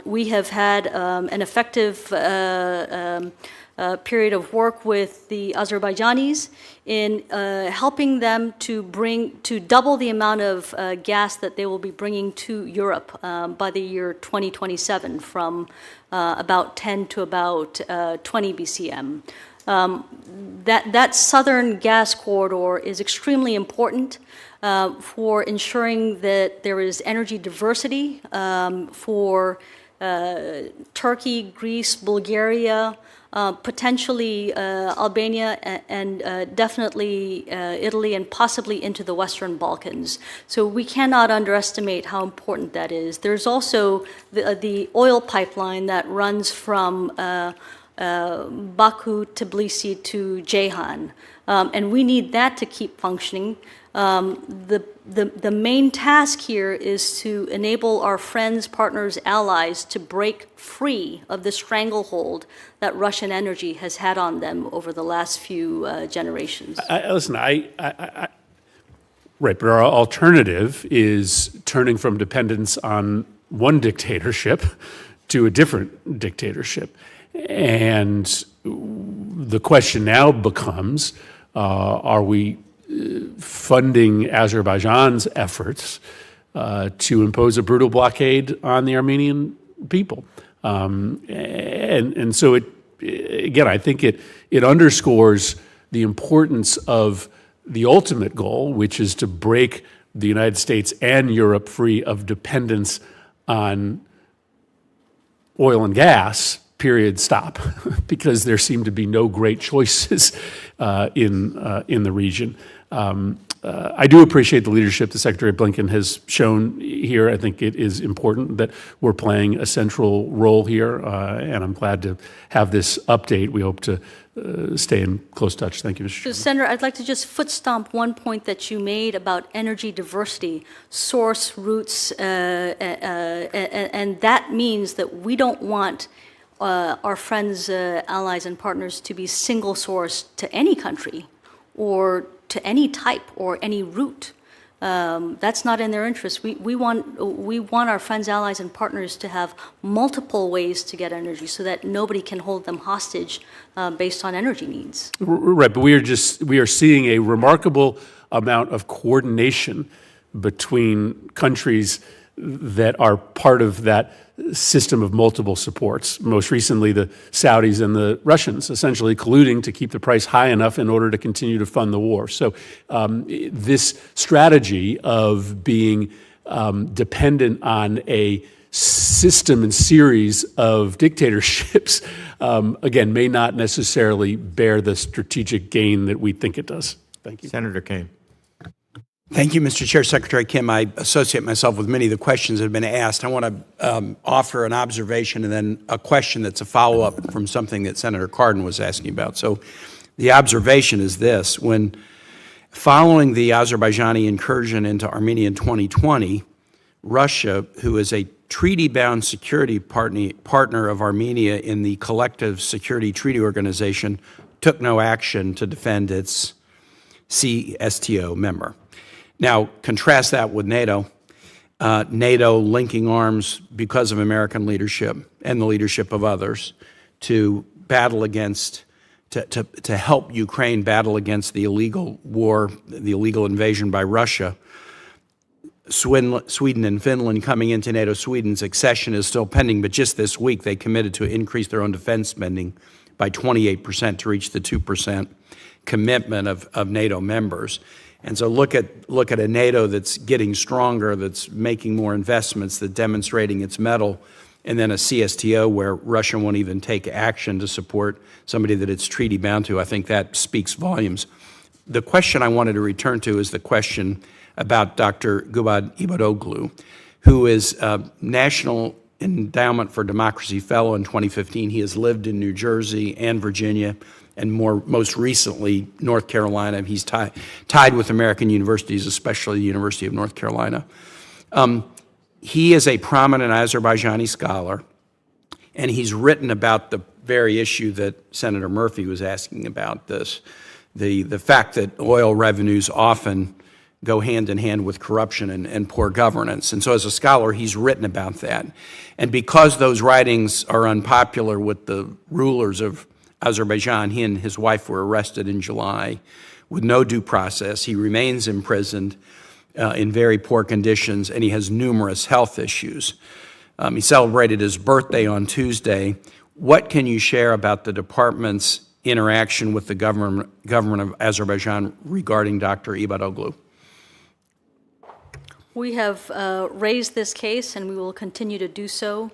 We have had an effective period of work with the Azerbaijanis in helping them to double the amount of gas that they will be bringing to Europe by the year 2027, from about 10 to about 20 BCM. That southern gas corridor is extremely important for ensuring that there is energy diversity for Turkey, Greece, Bulgaria, potentially Albania, and definitely Italy, and possibly into the Western Balkans. So we cannot underestimate how important that is. There's also the oil pipeline that runs from Baku, Tbilisi to Ceyhan, and we need that to keep functioning. The main task here is to enable our friends, partners, allies to break free of the stranglehold that Russian energy has had on them over the last few generations. Right, but our alternative is turning from dependence on one dictatorship to a different dictatorship. And the question now becomes, are we funding Azerbaijan's efforts to impose a brutal blockade on the Armenian people? And so again, I think it underscores the importance of the ultimate goal, which is to break the United States and Europe free of dependence on oil and gas, period, stop, because there seem to be no great choices in the region. I do appreciate the leadership that Secretary Blinken has shown here. I think it is important that we're playing a central role here, and I'm glad to have this update. We hope to stay in close touch. Thank you, Mr. Chairman. Senator, I'd like to just foot stomp one point that you made about energy diversity, source, routes, and that means that we don't want our friends, allies, and partners to be single sourced to any country or to any type or any route. That's not in their interest. We want our friends, allies, and partners to have multiple ways to get energy so that nobody can hold them hostage based on energy needs. Right, but we are seeing a remarkable amount of coordination between countries that are part of that system of multiple supports. Most recently, the Saudis and the Russians essentially colluding to keep the price high enough in order to continue to fund the war. So this strategy of being dependent on a system and series of dictatorships, again, may not necessarily bear the strategic gain that we think it does. Thank you. Senator Kane. Thank you, Mr. Chair. Secretary Kim, I associate myself with many of the questions that have been asked. I want to offer an observation and then a question that's a follow-up from something that Senator Cardin was asking about. So the observation is this. When following the Azerbaijani incursion into Armenia in 2020, Russia, who is a treaty-bound security partner of Armenia in the Collective Security Treaty Organization, took no action to defend its CSTO member. Now, contrast that with NATO. NATO linking arms because of American leadership and the leadership of others to battle against, to help Ukraine battle against the illegal war, the illegal invasion by Russia. Sweden and Finland coming into NATO. Sweden's accession is still pending, but just this week they committed to increase their own defense spending by 28% to reach the 2% commitment of NATO members. And so look at a NATO that's getting stronger, that's making more investments, that's demonstrating its mettle, and then a CSTO where Russia won't even take action to support somebody that it's treaty bound to. I think that speaks volumes. The question I wanted to return to is the question about Dr. Gubad Ibadoglu, who is a National Endowment for Democracy Fellow in 2015. He has lived in New Jersey and Virginia, and most recently, North Carolina. He's tied with American universities, especially the University of North Carolina. He is a prominent Azerbaijani scholar, and he's written about the very issue that Senator Murphy was asking about, the fact that oil revenues often go hand in hand with corruption and poor governance. And so as a scholar, he's written about that. And because those writings are unpopular with the rulers of Azerbaijan, he and his wife were arrested in July with no due process. He remains imprisoned in very poor conditions, and he has numerous health issues. He celebrated his birthday on Tuesday. What can you share about the department's interaction with the government of Azerbaijan regarding Dr. Ibadoglu? We have raised this case, and we will continue to do so.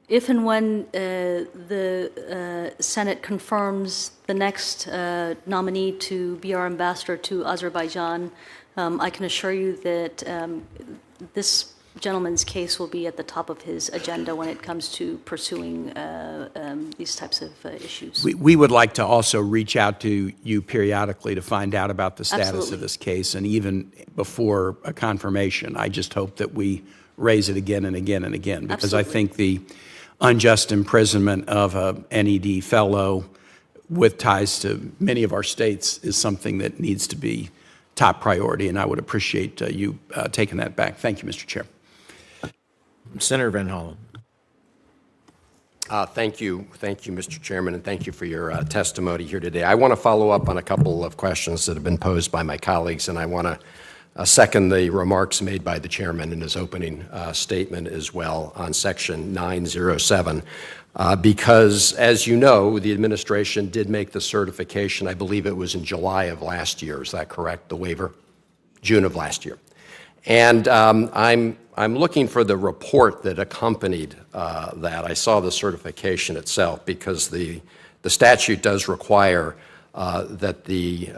If and when the Senate confirms the next nominee to be our ambassador to Azerbaijan, I can assure you that this gentleman's case will be at the top of his agenda when it comes to pursuing these types of issues. We would like to also reach out to you periodically to find out about the status Absolutely. of this case, and even before a confirmation. I just hope that we raise it again and again and again, because Absolutely. I think the unjust imprisonment of a NED fellow with ties to many of our states is something that needs to be top priority, and I would appreciate you taking that back. Thank you, Mr. Chair. Senator Van Hollen. Thank you, Mr. Chairman, and thank you for your testimony here today. I want to follow up on a couple of questions that have been posed by my colleagues, and I want to second the remarks made by the chairman in his opening statement as well on Section 907, because, as you know, the administration did make the certification. I believe it was in July of last year. Is that correct? The waiver, June of last year, and I'm looking for the report that accompanied that. I saw the certification itself because the statute does require that the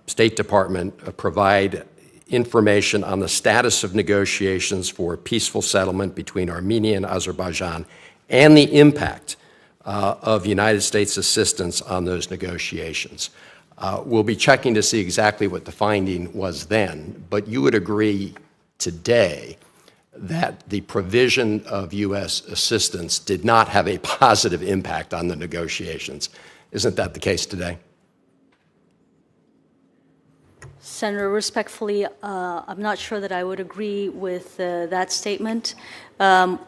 State Department provide information on the status of negotiations for peaceful settlement between Armenia and Azerbaijan and the impact of United States assistance on those negotiations. We'll be checking to see exactly what the finding was then, but you would agree today that the provision of U.S. assistance did not have a positive impact on the negotiations. Isn't that the case today? Senator, respectfully, I'm not sure that I would agree with that statement.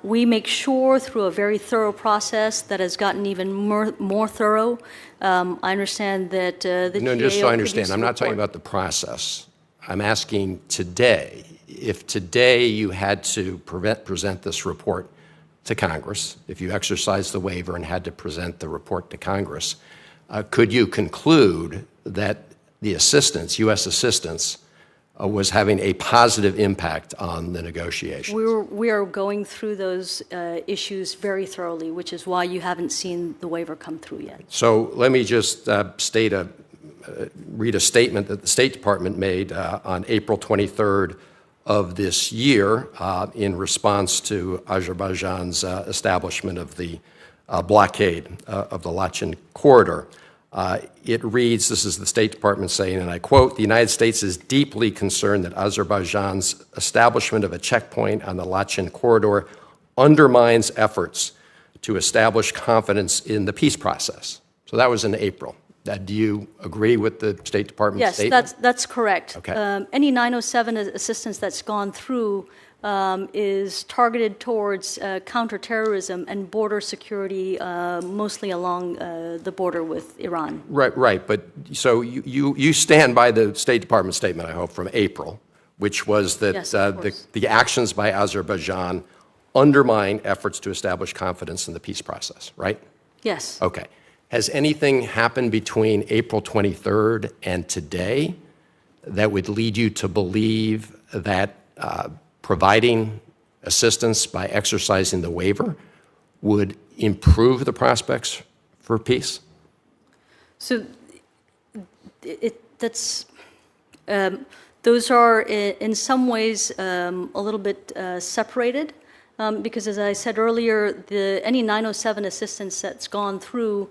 We make sure through a very thorough process that has gotten even more thorough. I understand that the No, GAO just so I understand, I'm not talking report. about the process. I'm asking today, if today you had to present this report to Congress, if you exercised the waiver and had to present the report to Congress, could you conclude that the assistance, U.S. assistance, was having a positive impact on the negotiations? We are going through those issues very thoroughly, which is why you haven't seen the waiver come through yet. So let me just read a statement that the State Department made on April 23rd of this year in response to Azerbaijan's establishment of the blockade of the Lachin corridor. It reads, this is the State Department saying, and I quote, "The United States is deeply concerned that Azerbaijan's establishment of a checkpoint on the Lachin corridor undermines efforts to establish confidence in the peace process." So that was in April. Do you agree with the State Department statement? Yes, that's correct. Okay. Any 907 assistance that's gone through is targeted towards counterterrorism and border security, mostly along the border with Iran. Right. But so you stand by the State Department statement, I hope, from April, which was that Yes, of course. the actions by Azerbaijan undermine efforts to establish confidence in the peace process, right? Yes. Okay. Has anything happened between April 23rd and today that would lead you to believe that providing assistance by exercising the waiver would improve the prospects for peace? So those are in some ways a little bit separated because, as I said earlier, any 907 assistance that's gone through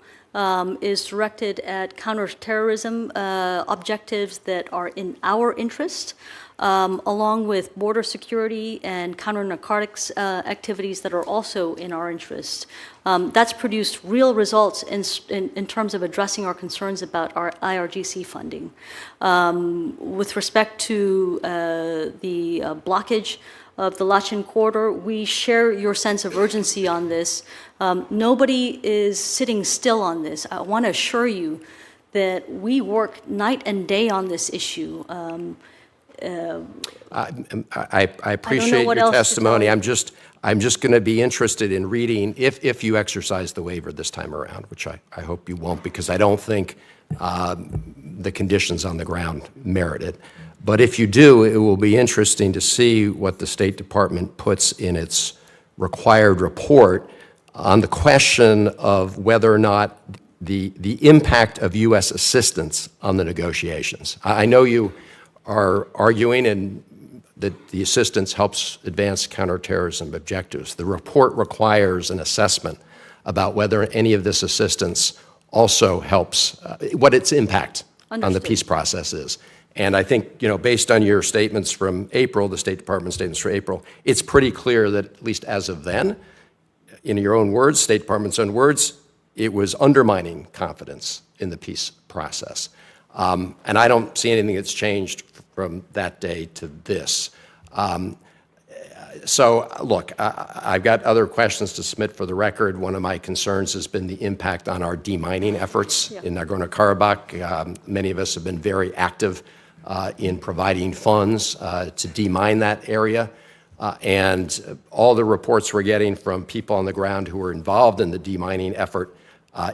is directed at counterterrorism objectives that are in our interest, along with border security and counter-narcotics activities that are also in our interest. That's produced real results in terms of addressing our concerns about our IRGC funding. With respect to the blockage of the Lachin corridor, we share your sense of urgency on this. Nobody is sitting still on this. I want to assure you that we work night and day on this issue. I appreciate your testimony. I'm just going to be interested in reading, if you exercise the waiver this time around, which I hope you won't, because I don't think the conditions on the ground merit it. But if you do, it will be interesting to see what the State Department puts in its required report on the question of whether or not the impact of U.S. assistance on the negotiations. I know you are arguing that the assistance helps advance counterterrorism objectives. The report requires an assessment about whether any of this assistance also helps, what its impact on the peace process is. And I think, based on your statements from April, the State Department statements from April, it's pretty clear that, at least as of then, in your own words, State Department's own words, it was undermining confidence in the peace process. And I don't see anything that's changed from that day to this. So, look, I've got other questions to submit for the record. One of my concerns has been the impact on our demining efforts in Nagorno-Karabakh. Many of us have been very active in providing funds to demine that area. And all the reports we're getting from people on the ground who are involved in the demining effort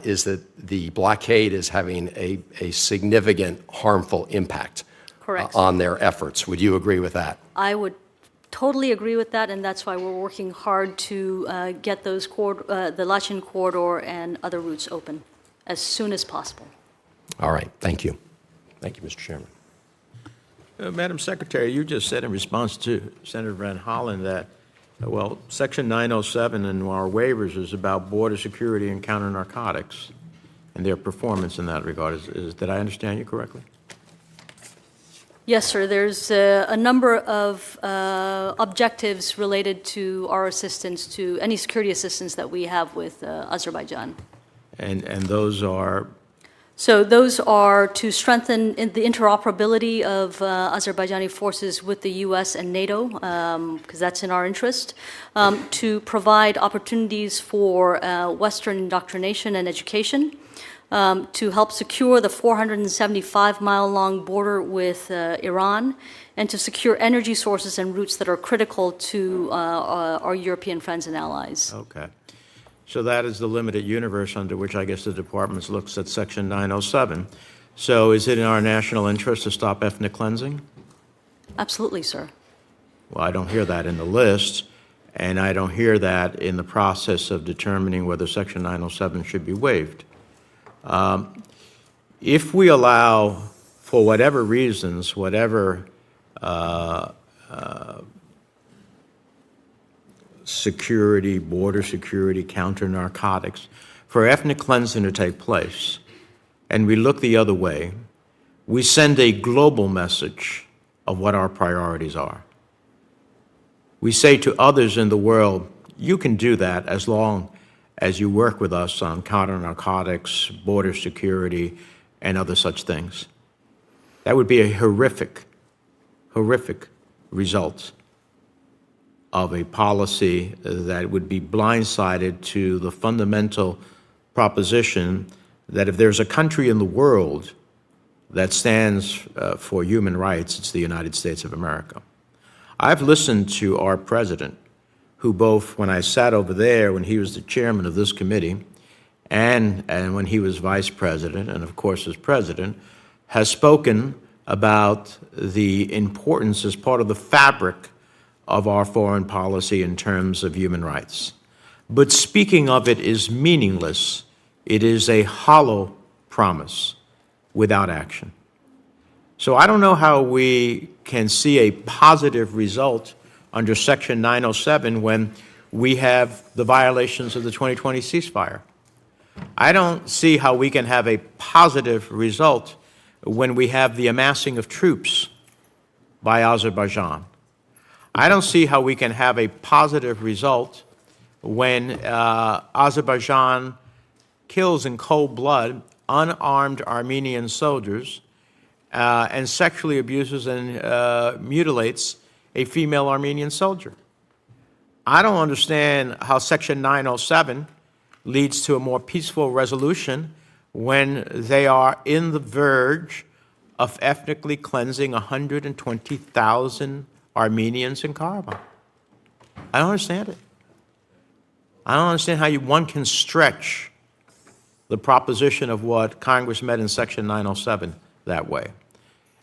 is that the blockade is having a significant harmful impact on their efforts. Would you agree with that? I would totally agree with that, and that's why we're working hard to get those the Lachin corridor and other routes open as soon as possible. All right. Thank you. Thank you, Mr. Chairman. Madam Secretary, you just said in response to Senator Van Hollen that, well, Section 907 in our waivers is about border security and counter-narcotics and their performance in that regard. Did I understand you correctly? Yes, sir. There's a number of objectives related to our assistance, to any security assistance that we have with Azerbaijan. And those are? So those are to strengthen the interoperability of Azerbaijani forces with the U.S. and NATO, because that's in our interest, to provide opportunities for Western indoctrination and education, to help secure the 475-mile-long border with Iran, and to secure energy sources and routes that are critical to our European friends and allies. Okay. So that is the limited universe under which I guess the department looks at Section 907. So is it in our national interest to stop ethnic cleansing? Absolutely, sir. Well, I don't hear that in the list, and I don't hear that in the process of determining whether Section 907 should be waived. If we allow, for whatever reasons, whatever security, border security, counter-narcotics, for ethnic cleansing to take place, and we look the other way, we send a global message of what our priorities are. We say to others in the world, you can do that as long as you work with us on counter-narcotics, border security, and other such things. That would be a horrific, horrific result of a policy that would be blindsided to the fundamental proposition that if there's a country in the world that stands for human rights, it's the United States of America. I've listened to our president, who both when I sat over there when he was the chairman of this committee and when he was vice president and of course as president, has spoken about the importance as part of the fabric of our foreign policy in terms of human rights. But speaking of it is meaningless. It is a hollow promise without action. So I don't know how we can see a positive result under Section 907 when we have the violations of the 2020 ceasefire. I don't see how we can have a positive result when we have the amassing of troops by Azerbaijan. I don't see how we can have a positive result when Azerbaijan kills in cold blood unarmed Armenian soldiers and sexually abuses and mutilates a female Armenian soldier. I don't understand how Section 907 leads to a more peaceful resolution when they are in the verge of ethnically cleansing 120,000 Armenians in Karabakh. I don't understand it. I don't understand how one can stretch the proposition of what Congress meant in Section 907 that way.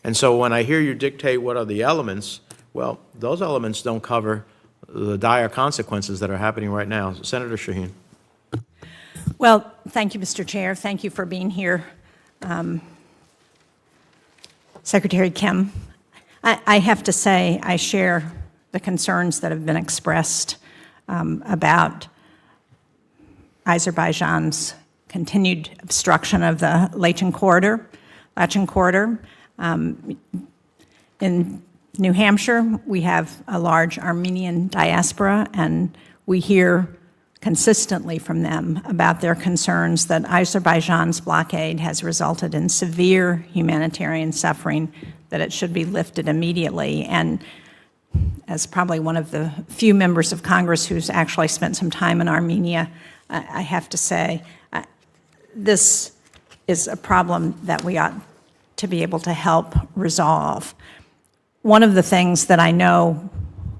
And so when I hear you dictate what are the elements, well, those elements don't cover the dire consequences that are happening right now. Senator Shaheen. Well, thank you, Mr. Chair. Thank you for being here. Secretary Kim, I have to say I share the concerns that have been expressed about Azerbaijan's continued obstruction of the Lachen Corridor. In New Hampshire, we have a large Armenian diaspora, and we hear consistently from them about their concerns that Azerbaijan's blockade has resulted in severe humanitarian suffering, that it should be lifted immediately. And as probably one of the few members of Congress who's actually spent some time in Armenia, I have to say, this is a problem that we ought to be able to help resolve. One of the things that I know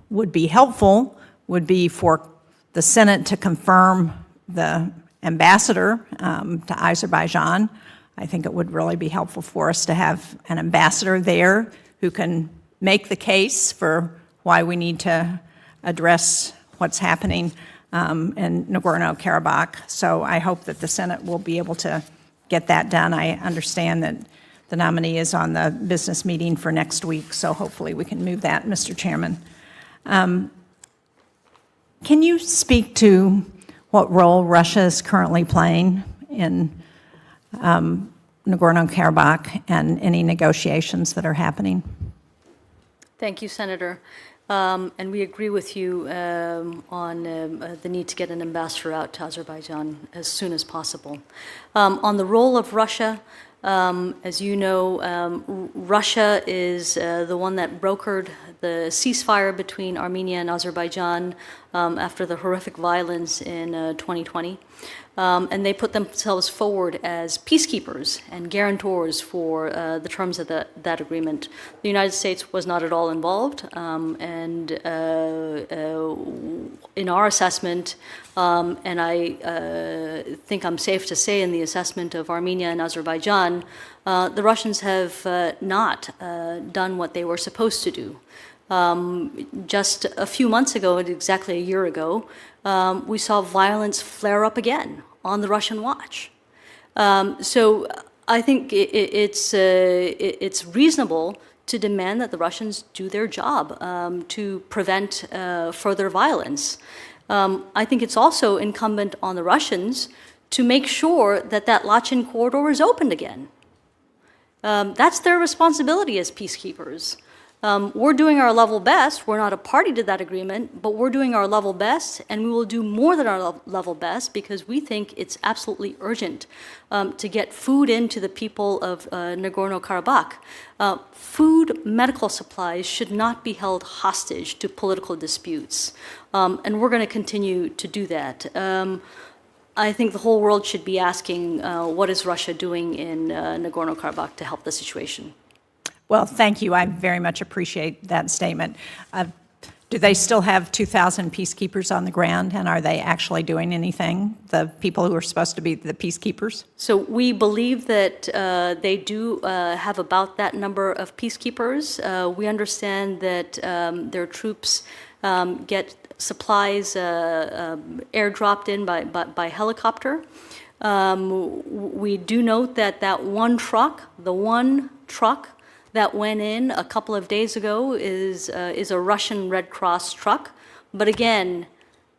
would be helpful would be for the Senate to confirm the ambassador to Azerbaijan. I think it would really be helpful for us to have an ambassador there who can make the case for why we need to address what's happening in Nagorno-Karabakh. So I hope that the Senate will be able to get that done. I understand that the nominee is on the business meeting for next week, so hopefully we can move that, Mr. Chairman. Can you speak to what role Russia is currently playing in Nagorno-Karabakh and any negotiations that are happening? Thank you, Senator. And we agree with you on the need to get an ambassador out to Azerbaijan as soon as possible. On the role of Russia, as you know, Russia is the one that brokered the ceasefire between Armenia and Azerbaijan after the horrific violence in 2020. And they put themselves forward as peacekeepers and guarantors for the terms of that agreement. The United States was not at all involved, and in our assessment, and I think I'm safe to say in the assessment of Armenia and Azerbaijan, the Russians have not done what they were supposed to do. Just a few months ago, exactly a year ago, we saw violence flare up again on the Russian watch. So I think it's reasonable to demand that the Russians do their job to prevent further violence. I think it's also incumbent on the Russians to make sure that Lachin corridor is opened again. That's their responsibility as peacekeepers. We're doing our level best. We're not a party to that agreement, but we're doing our level best, and we will do more than our level best because we think it's absolutely urgent to get food into the people of Nagorno-Karabakh. Food, medical supplies should not be held hostage to political disputes, and we're going to continue to do that. I think the whole world should be asking what is Russia doing in Nagorno-Karabakh to help the situation. Well, thank you. I very much appreciate that statement. Do they still have 2,000 peacekeepers on the ground, and are they actually doing anything, the people who are supposed to be the peacekeepers? So we believe that they do have about that number of peacekeepers. We understand that their troops get supplies airdropped in by helicopter. We do note that the one truck that went in a couple of days ago is a Russian Red Cross truck. But again,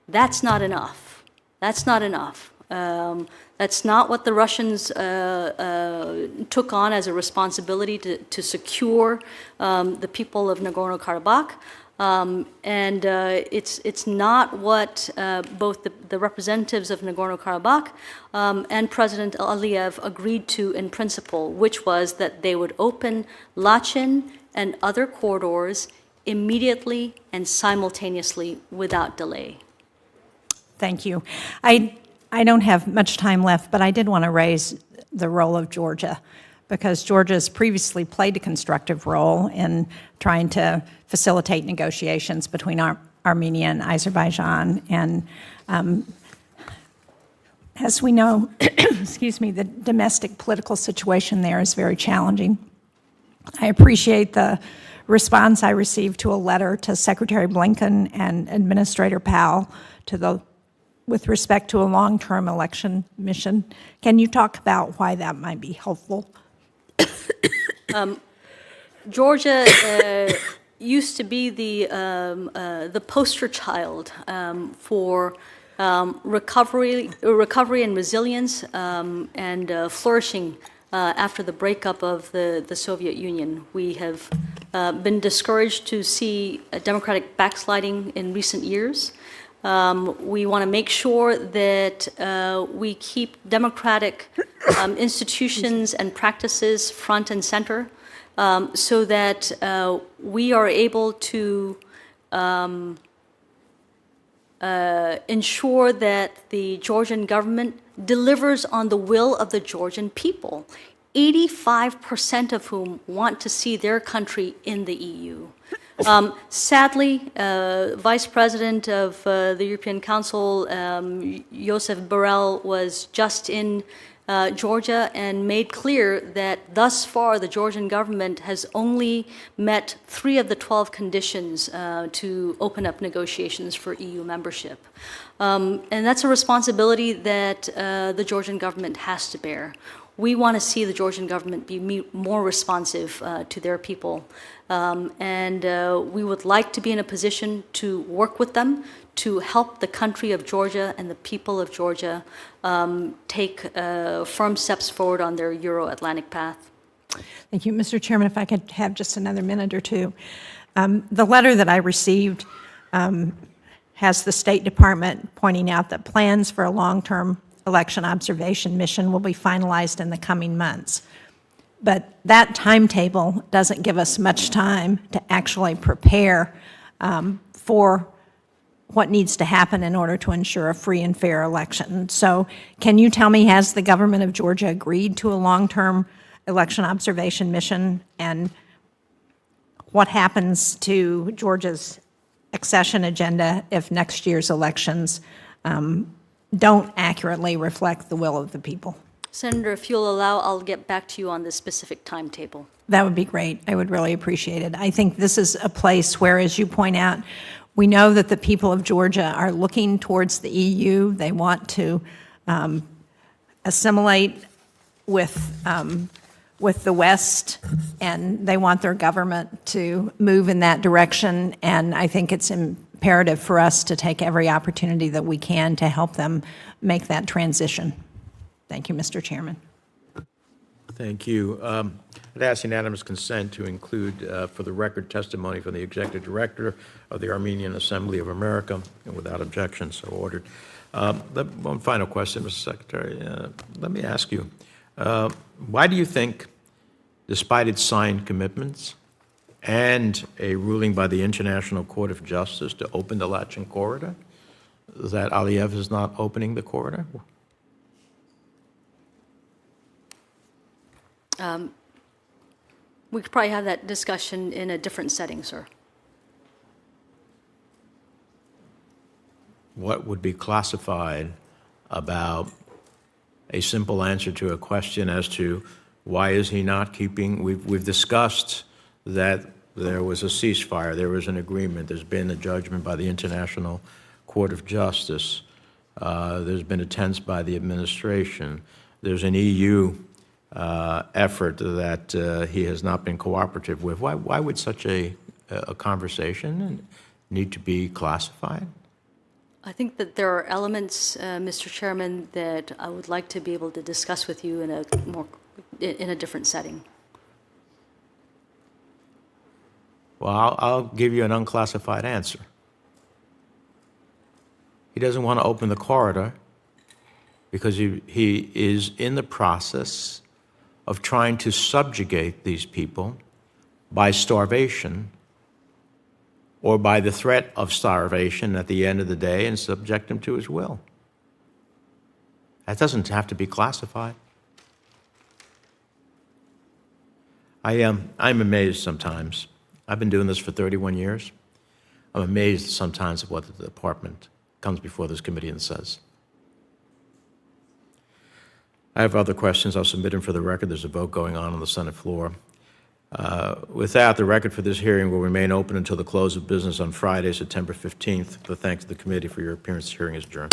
that's not enough. That's not enough. That's not what the Russians took on as a responsibility to secure the people of Nagorno-Karabakh. And it's not what both the representatives of Nagorno-Karabakh and President Aliyev agreed to in principle, which was that they would open Lachin and other corridors immediately and simultaneously without delay. Thank you. I don't have much time left, but I did want to raise the role of Georgia, because Georgia has previously played a constructive role in trying to facilitate negotiations between Armenia and Azerbaijan. And as we know, excuse me, the domestic political situation there is very challenging. I appreciate the response I received to a letter to Secretary Blinken and Administrator Powell with respect to a long-term election mission. Can you talk about why that might be helpful? Georgia used to be the poster child for recovery and resilience and flourishing after the breakup of the Soviet Union. We have been discouraged to see a democratic backsliding in recent years. We want to make sure that we keep democratic institutions and practices front and center so that we are able to ensure that the Georgian government delivers on the will of the Georgian people, 85% of whom want to see their country in the EU. Sadly, Vice President of the European Council, Josep Borrell, was just in Georgia and made clear that thus far the Georgian government has only met 3 of the 12 conditions to open up negotiations for EU membership. And that's a responsibility that the Georgian government has to bear. we want to see the Georgian government be more responsive to their people. And we would like to be in a position to work with them to help the country of Georgia and the people of Georgia take firm steps forward on their Euro-Atlantic path. Thank you. Mr. Chairman, if I could have just another minute or two. The letter that I received has the State Department pointing out that plans for a long-term election observation mission will be finalized in the coming months. But that timetable doesn't give us much time to actually prepare for what needs to happen in order to ensure a free and fair election. So can you tell me, has the government of Georgia agreed to a long-term election observation mission, and what happens to Georgia's accession agenda if next year's elections don't accurately reflect the will of the people? Senator, if you'll allow, I'll get back to you on the specific timetable. That would be great. I would really appreciate it. I think this is a place where, as you point out, we know that the people of Georgia are looking towards the EU. They want to assimilate with the West, and they want their government to move in that direction. And I think it's imperative for us to take every opportunity that we can to help them make that transition. Thank you, Mr. Chairman. Thank you. I'd ask unanimous consent to include for the record testimony from the Executive Director of the Armenian Assembly of America, and without objection, so ordered. One final question, Mr. Secretary. Let me ask you, why do you think, despite its signed commitments and a ruling by the International Court of Justice to open the Lachen corridor, that Aliyev is not opening the corridor? We could probably have that discussion in a different setting, sir. What would be classified about a simple answer to a question as to why is he not keeping? We've discussed that there was a ceasefire, there was an agreement, there's been a judgment by the International Court of Justice, there's been attempts by the administration, there's an EU effort that he has not been cooperative with. Why would such a conversation need to be classified? I think that there are elements, Mr. Chairman, that I would like to be able to discuss with you in a different setting. Well, I'll give you an unclassified answer. He doesn't want to open the corridor because he is in the process of trying to subjugate these people by starvation or by the threat of starvation at the end of the day and subject them to his will. That doesn't have to be classified. I'm amazed sometimes. I've been doing this for 31 years. I'm amazed sometimes at what the department comes before this committee and says. I have other questions. I'll submit them for the record. There's a vote going on the Senate floor. With that, the record for this hearing will remain open until the close of business on Friday, September 15th. The thanks to the committee for your appearance. This hearing is adjourned.